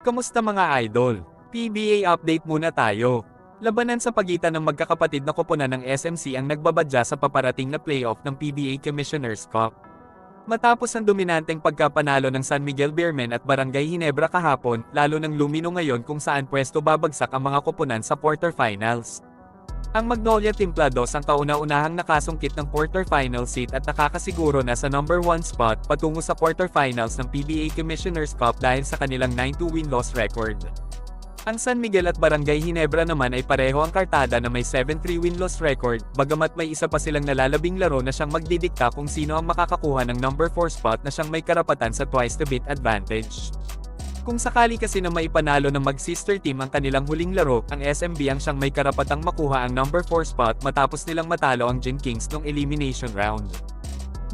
Kamusta mga idol? PBA update muna tayo. Labanan sa pagitan ng magkakapatid na koponan ng SMC ang nagbabadya sa paparating na playoff ng PBA Commissioner's Cup. Matapos ang dominanteng pagkapanalo ng San Miguel Beermen at Barangay Ginebra kahapon, lalo ng lumino ngayon kung saan pwesto babagsak ang mga koponan sa quarterfinals. Ang Magnolia Templados ang kauna-unahang nakasungkit ng quarterfinal seat at nakakasiguro na sa number 1 spot patungo sa quarterfinals ng PBA Commissioner's Cup dahil sa kanilang 9-2 win-loss record. Ang San Miguel at Barangay Ginebra naman ay pareho ang kartada na may 7-3 win-loss record, bagamat may isa pa silang nalalabing laro na siyang magdidikta kung sino ang makakakuha ng number 4 spot na siyang may karapatan sa twice the beat advantage. Kung sakali kasi na maipanalo ng mag-sister team ang kanilang huling laro, ang SMB ang siyang may karapatang makuha ang number 4 spot matapos nilang matalo ang Gin Kings noong elimination round.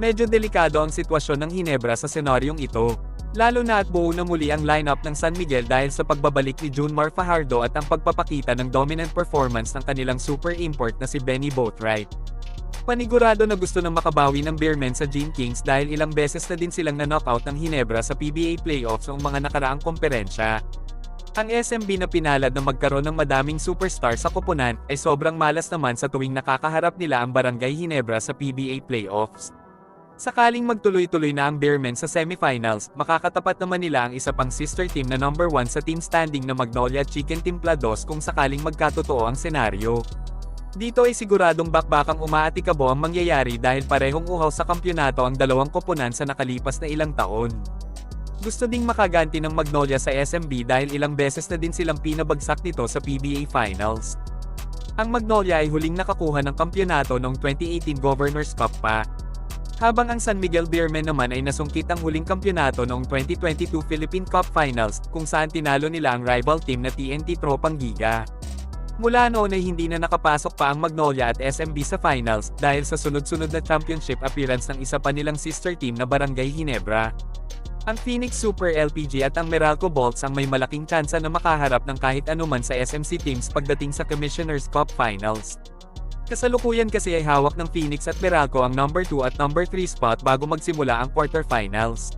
Medyo delikado ang sitwasyon ng Ginebra sa senaryong ito, lalo na at buo na muli ang lineup ng San Miguel dahil sa pagbabalik ni Junmar Fajardo at ang pagpapakita ng dominant performance ng kanilang super import na si Benny Boatwright. Panigurado na gusto ng makabawi ng Beermen sa Gin Kings dahil ilang beses na din silang na-knockout ng Ginebra sa PBA playoffs noong mga nakaraang komperensya. Ang SMB na pinalad na magkaroon ng madaming superstar sa koponan ay sobrang malas naman sa tuwing nakakaharap nila ang Barangay Ginebra sa PBA playoffs. Sakaling magtuloy-tuloy na ang Beermen sa semifinals, makakatapat naman nila ang isa pang sister team na number 1 sa team standing na Magnolia Chicken Templados kung sakaling magkatotoo ang senaryo. Dito ay siguradong bakbakang umaatikabo ang mangyayari dahil parehong uhaw sa kampyonato ang dalawang koponan sa nakalipas na ilang taon. Gusto ding makaganti ng Magnolia sa SMB dahil ilang beses na din silang pinabagsak nito sa PBA Finals. Ang Magnolia ay huling nakakuha ng kampyonato noong 2018 Governor's Cup pa, habang ang San Miguel Beermen naman ay nasungkit ang huling kampyonato noong 2022 Philippine Cup Finals kung saan tinalo nila ang rival team na TNT Tropang Giga. Mula noon ay hindi na nakapasok pa ang Magnolia at SMB sa finals dahil sa sunod-sunod na championship appearance ng isa pa nilang sister team na Barangay Ginebra. Ang Phoenix Super LPG at ang Meralco Bolts ang may malaking tsansa na makaharap ng kahit anuman sa SMC teams pagdating sa Commissioner's Cup Finals. Kasalukuyan kasi ay hawak ng Phoenix at Meralco ang number 2 at number 3 spot bago magsimula ang quarterfinals.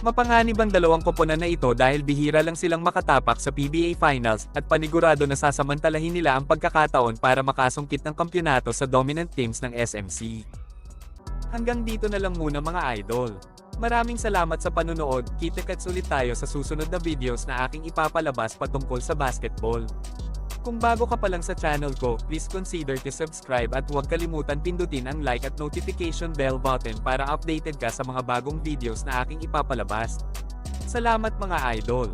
Mapanganib ang dalawang koponan na ito dahil bihira lang silang makatapak sa PBA Finals at panigurado na sasamantalahin nila ang pagkakataon para makasungkit ng kampyonato sa dominant teams ng SMC. Hanggang dito na lang muna mga idol. Maraming salamat sa panunood, kita-kits ulit tayo sa susunod na videos na aking ipapalabas patungkol sa basketball. Kung bago ka pa lang sa channel ko, please consider to subscribe at huwag kalimutan pindutin ang like at notification bell button para updated ka sa mga bagong videos na aking ipapalabas. Salamat mga idol!